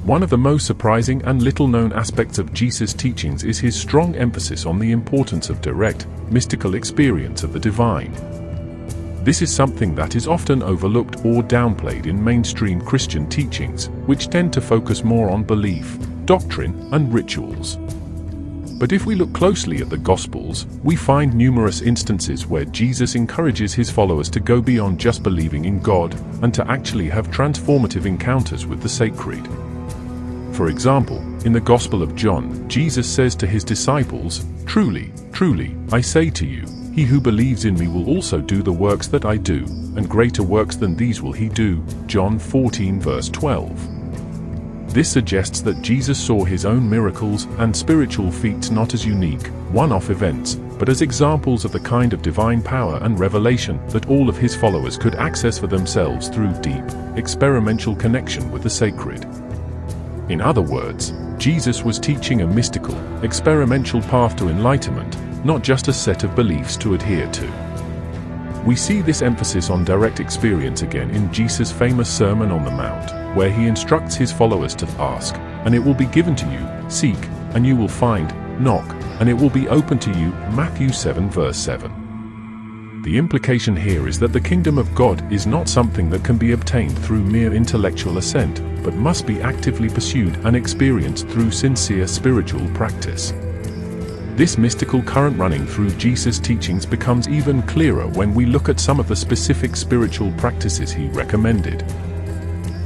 One of the most surprising and little-known aspects of Jesus' teachings is his strong emphasis on the importance of direct, mystical experience of the divine. This is something that is often overlooked or downplayed in mainstream Christian teachings, which tend to focus more on belief, doctrine, and rituals. But if we look closely at the Gospels, we find numerous instances where Jesus encourages his followers to go beyond just believing in God and to actually have transformative encounters with the sacred. For example, in the Gospel of John, Jesus says to his disciples, "Truly, truly, I say to you, he who believes in me will also do the works that I do, and greater works than these will he do." John 14 verse 12. This suggests that Jesus saw his own miracles and spiritual feats not as unique, one-off events, but as examples of the kind of divine power and revelation that all of his followers could access for themselves through deep, experiential connection with the sacred. In other words, Jesus was teaching a mystical, experiential path to enlightenment, not just a set of beliefs to adhere to. We see this emphasis on direct experience again in Jesus' famous Sermon on the Mount, where he instructs his followers to ask, and it will be given to you, seek, and you will find, knock, and it will be open to you. Matthew 7 verse 7. The implication here is that the kingdom of God is not something that can be obtained through mere intellectual assent, but must be actively pursued and experienced through sincere spiritual practice. This mystical current running through Jesus' teachings becomes even clearer when we look at some of the specific spiritual practices he recommended.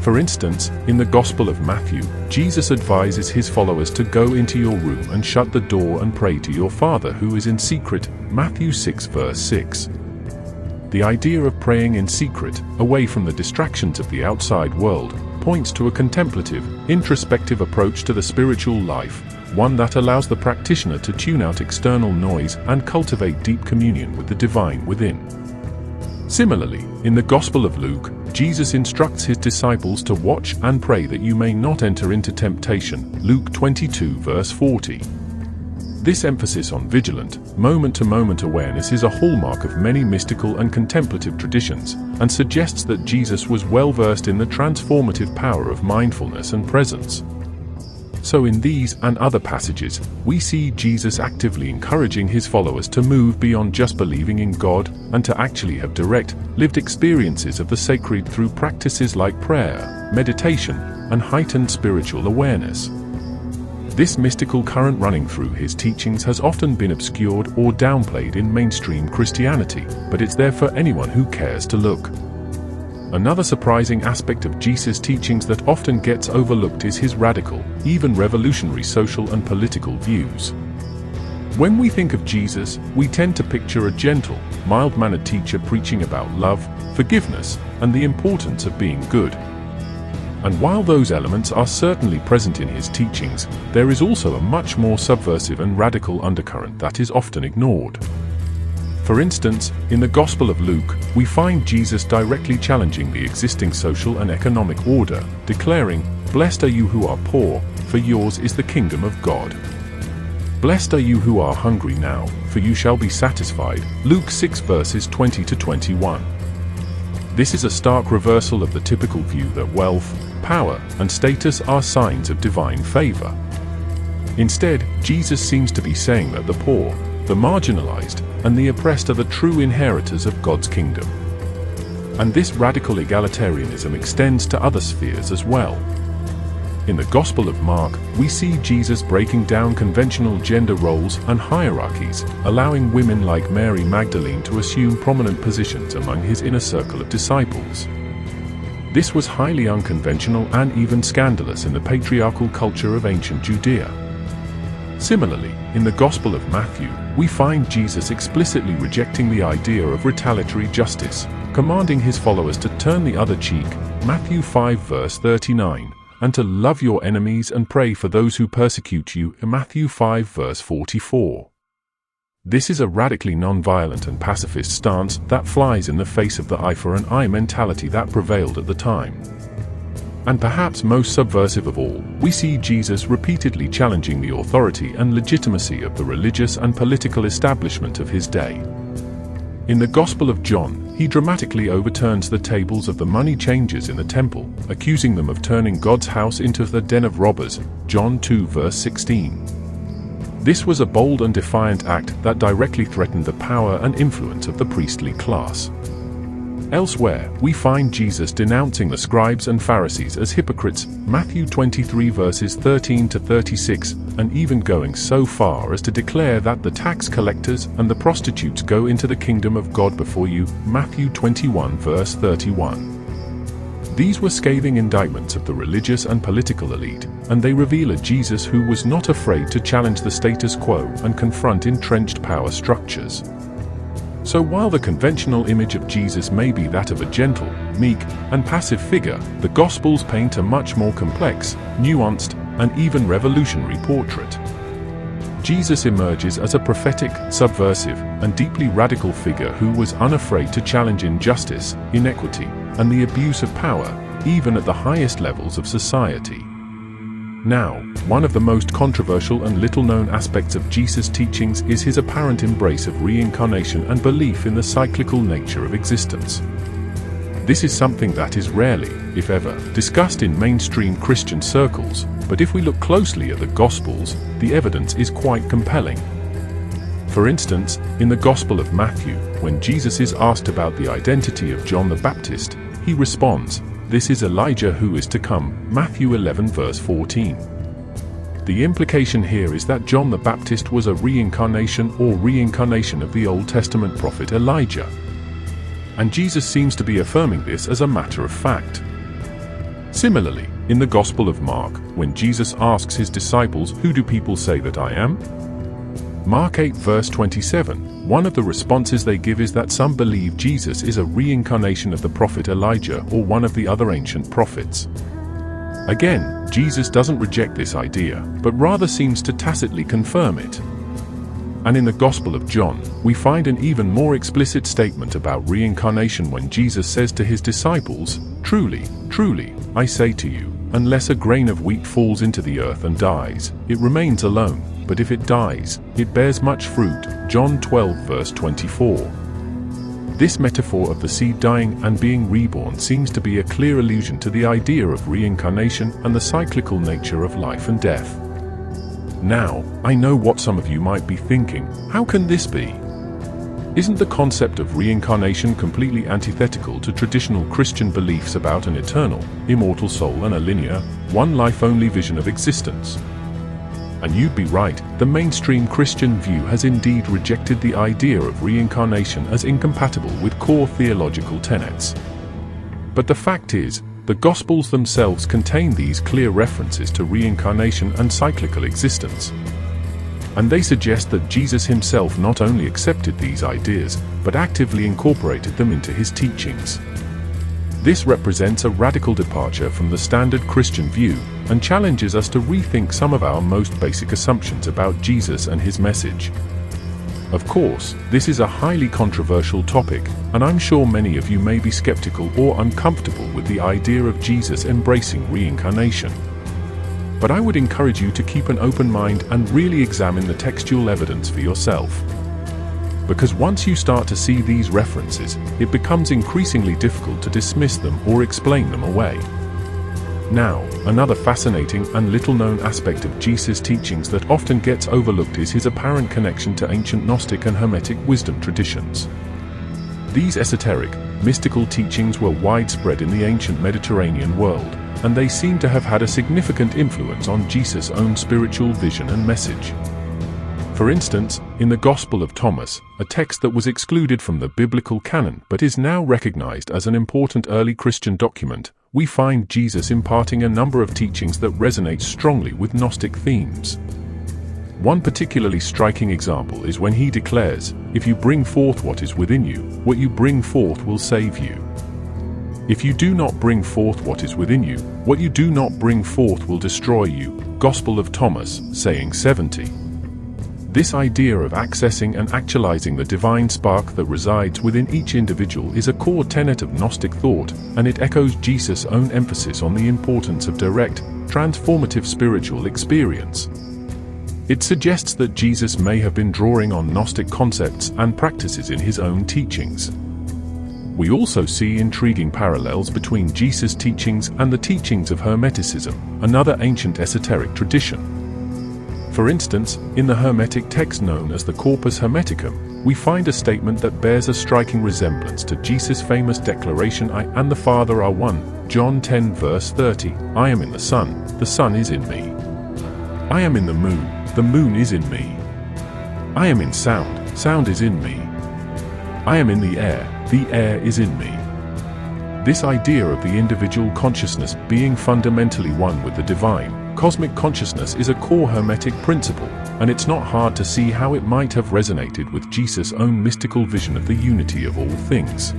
For instance, in the Gospel of Matthew, Jesus advises his followers to go into your room and shut the door and pray to your Father who is in secret, Matthew 6 verse 6. The idea of praying in secret, away from the distractions of the outside world, points to a contemplative, introspective approach to the spiritual life, one that allows the practitioner to tune out external noise and cultivate deep communion with the divine within. Similarly, in the Gospel of Luke, Jesus instructs his disciples to watch and pray that you may not enter into temptation, Luke 22 verse 40. This emphasis on vigilant, moment-to-moment awareness is a hallmark of many mystical and contemplative traditions, and suggests that Jesus was well versed in the transformative power of mindfulness and presence. So in these and other passages, we see Jesus actively encouraging his followers to move beyond just believing in God, and to actually have direct, lived experiences of the sacred through practices like prayer, meditation, and heightened spiritual awareness. This mystical current running through his teachings has often been obscured or downplayed in mainstream Christianity, but it's there for anyone who cares to look. Another surprising aspect of Jesus' teachings that often gets overlooked is his radical, even revolutionary social and political views. When we think of Jesus, we tend to picture a gentle, mild-mannered teacher preaching about love, forgiveness, and the importance of being good. And while those elements are certainly present in his teachings, there is also a much more subversive and radical undercurrent that is often ignored. For instance, in the Gospel of Luke, we find Jesus directly challenging the existing social and economic order, declaring, "Blessed are you who are poor, for yours is the kingdom of God. Blessed are you who are hungry now, for you shall be satisfied." Luke 6 verses 20 to 21. This is a stark reversal of the typical view that wealth, power, and status are signs of divine favor. Instead, Jesus seems to be saying that the poor, the marginalized, and the oppressed are the true inheritors of God's kingdom. And this radical egalitarianism extends to other spheres as well. In the Gospel of Mark, we see Jesus breaking down conventional gender roles and hierarchies, allowing women like Mary Magdalene to assume prominent positions among his inner circle of disciples. This was highly unconventional and even scandalous in the patriarchal culture of ancient Judea. Similarly, in the Gospel of Matthew, we find Jesus explicitly rejecting the idea of retaliatory justice, commanding his followers to turn the other cheek, Matthew 5 verse 39, and to love your enemies and pray for those who persecute you, Matthew 5 verse 44. This is a radically non-violent and pacifist stance that flies in the face of the eye for an eye mentality that prevailed at the time. And perhaps most subversive of all, we see Jesus repeatedly challenging the authority and legitimacy of the religious and political establishment of his day. In the Gospel of John, he dramatically overturns the tables of the money changers in the temple, accusing them of turning God's house into the den of robbers, John 2 verse 16. This was a bold and defiant act that directly threatened the power and influence of the priestly class. Elsewhere, we find Jesus denouncing the scribes and Pharisees as hypocrites, Matthew 23 verses 13 to 36, and even going so far as to declare that the tax collectors and the prostitutes go into the kingdom of God before you, Matthew 21 verse 31. These were scathing indictments of the religious and political elite, and they reveal a Jesus who was not afraid to challenge the status quo and confront entrenched power structures. So while the conventional image of Jesus may be that of a gentle, meek, and passive figure, the Gospels paint a much more complex, nuanced, and even revolutionary portrait. Jesus emerges as a prophetic, subversive, and deeply radical figure who was unafraid to challenge injustice, inequity, and the abuse of power, even at the highest levels of society. Now, one of the most controversial and little-known aspects of Jesus' teachings is his apparent embrace of reincarnation and belief in the cyclical nature of existence. This is something that is rarely, if ever, discussed in mainstream Christian circles, but if we look closely at the Gospels, the evidence is quite compelling. For instance, in the Gospel of Matthew, when Jesus is asked about the identity of John the Baptist, he responds, "This is Elijah who is to come," Matthew 11 verse 14. The implication here is that John the Baptist was a reincarnation of the Old Testament prophet Elijah. And Jesus seems to be affirming this as a matter of fact. Similarly, in the Gospel of Mark, when Jesus asks his disciples, "Who do people say that I am?" Mark 8 verse 27, one of the responses they give is that some believe Jesus is a reincarnation of the prophet Elijah or one of the other ancient prophets. Again, Jesus doesn't reject this idea, but rather seems to tacitly confirm it. And in the Gospel of John, we find an even more explicit statement about reincarnation when Jesus says to his disciples, "Truly, truly, I say to you, unless a grain of wheat falls into the earth and dies, it remains alone, but if it dies, it bears much fruit," John 12 verse 24. This metaphor of the seed dying and being reborn seems to be a clear allusion to the idea of reincarnation and the cyclical nature of life and death. Now, I know what some of you might be thinking, how can this be? Isn't the concept of reincarnation completely antithetical to traditional Christian beliefs about an eternal, immortal soul and a linear, one-life-only vision of existence? And you'd be right, the mainstream Christian view has indeed rejected the idea of reincarnation as incompatible with core theological tenets. But the fact is, the Gospels themselves contain these clear references to reincarnation and cyclical existence. And they suggest that Jesus himself not only accepted these ideas, but actively incorporated them into his teachings. This represents a radical departure from the standard Christian view, and challenges us to rethink some of our most basic assumptions about Jesus and his message. Of course, this is a highly controversial topic, and I'm sure many of you may be skeptical or uncomfortable with the idea of Jesus embracing reincarnation. But I would encourage you to keep an open mind and really examine the textual evidence for yourself. Because once you start to see these references, it becomes increasingly difficult to dismiss them or explain them away. Now, another fascinating and little-known aspect of Jesus' teachings that often gets overlooked is his apparent connection to ancient Gnostic and Hermetic wisdom traditions. These esoteric, mystical teachings were widespread in the ancient Mediterranean world, and they seem to have had a significant influence on Jesus' own spiritual vision and message. For instance, in the Gospel of Thomas, a text that was excluded from the biblical canon but is now recognized as an important early Christian document, we find Jesus imparting a number of teachings that resonate strongly with Gnostic themes. One particularly striking example is when he declares, "If you bring forth what is within you, what you bring forth will save you. If you do not bring forth what is within you, what you do not bring forth will destroy you." Gospel of Thomas, saying 70. This idea of accessing and actualizing the divine spark that resides within each individual is a core tenet of Gnostic thought, and it echoes Jesus' own emphasis on the importance of direct, transformative spiritual experience. It suggests that Jesus may have been drawing on Gnostic concepts and practices in his own teachings. We also see intriguing parallels between Jesus' teachings and the teachings of Hermeticism, another ancient esoteric tradition. For instance, in the Hermetic text known as the Corpus Hermeticum, we find a statement that bears a striking resemblance to Jesus' famous declaration, "I and the Father are one," John 10 verse 30, "I am in the Son is in me. I am in the moon is in me. I am in sound is in me. I am in the air is in me." This idea of the individual consciousness being fundamentally one with the divine, cosmic consciousness is a core Hermetic principle, and it's not hard to see how it might have resonated with Jesus' own mystical vision of the unity of all things.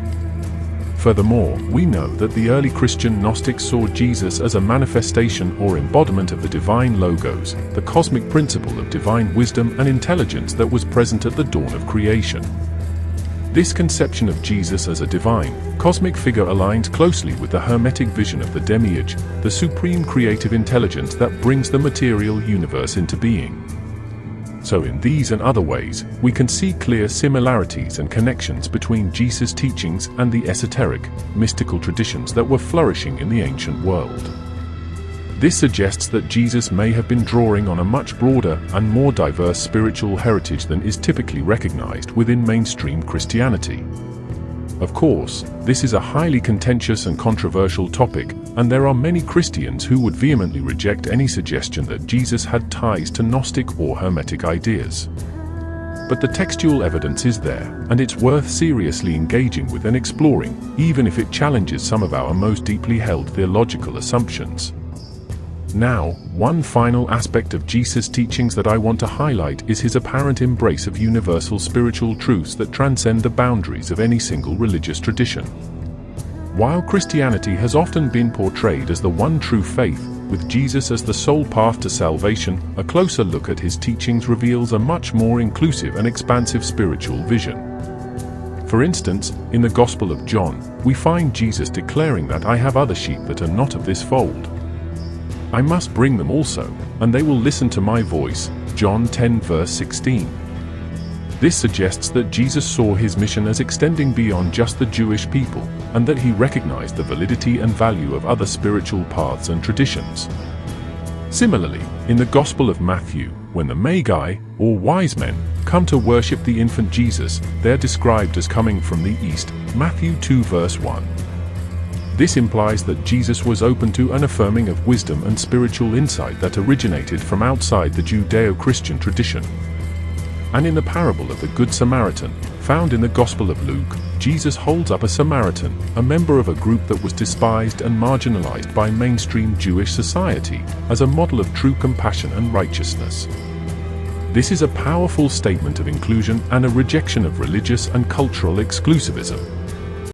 Furthermore, we know that the early Christian Gnostics saw Jesus as a manifestation or embodiment of the divine logos, the cosmic principle of divine wisdom and intelligence that was present at the dawn of creation. This conception of Jesus as a divine, cosmic figure aligns closely with the Hermetic vision of the demiurge, the supreme creative intelligence that brings the material universe into being. So in these and other ways, we can see clear similarities and connections between Jesus' teachings and the esoteric, mystical traditions that were flourishing in the ancient world. This suggests that Jesus may have been drawing on a much broader and more diverse spiritual heritage than is typically recognized within mainstream Christianity. Of course, this is a highly contentious and controversial topic, and there are many Christians who would vehemently reject any suggestion that Jesus had ties to Gnostic or Hermetic ideas. But the textual evidence is there, and it's worth seriously engaging with and exploring, even if it challenges some of our most deeply held theological assumptions. Now, one final aspect of Jesus' teachings that I want to highlight is his apparent embrace of universal spiritual truths that transcend the boundaries of any single religious tradition. While Christianity has often been portrayed as the one true faith, with Jesus as the sole path to salvation, a closer look at his teachings reveals a much more inclusive and expansive spiritual vision. For instance, in the Gospel of John, we find Jesus declaring that "I have other sheep that are not of this fold. I must bring them also, and they will listen to my voice," John 10 verse 16. This suggests that Jesus saw his mission as extending beyond just the Jewish people, and that he recognized the validity and value of other spiritual paths and traditions. Similarly, in the Gospel of Matthew, when the Magi, or wise men, come to worship the infant Jesus, they're described as coming from the east, Matthew 2 verse 1. This implies that Jesus was open to and affirming of wisdom and spiritual insight that originated from outside the Judeo-Christian tradition. And in the parable of the Good Samaritan, found in the Gospel of Luke, Jesus holds up a Samaritan, a member of a group that was despised and marginalized by mainstream Jewish society, as a model of true compassion and righteousness. This is a powerful statement of inclusion and a rejection of religious and cultural exclusivism.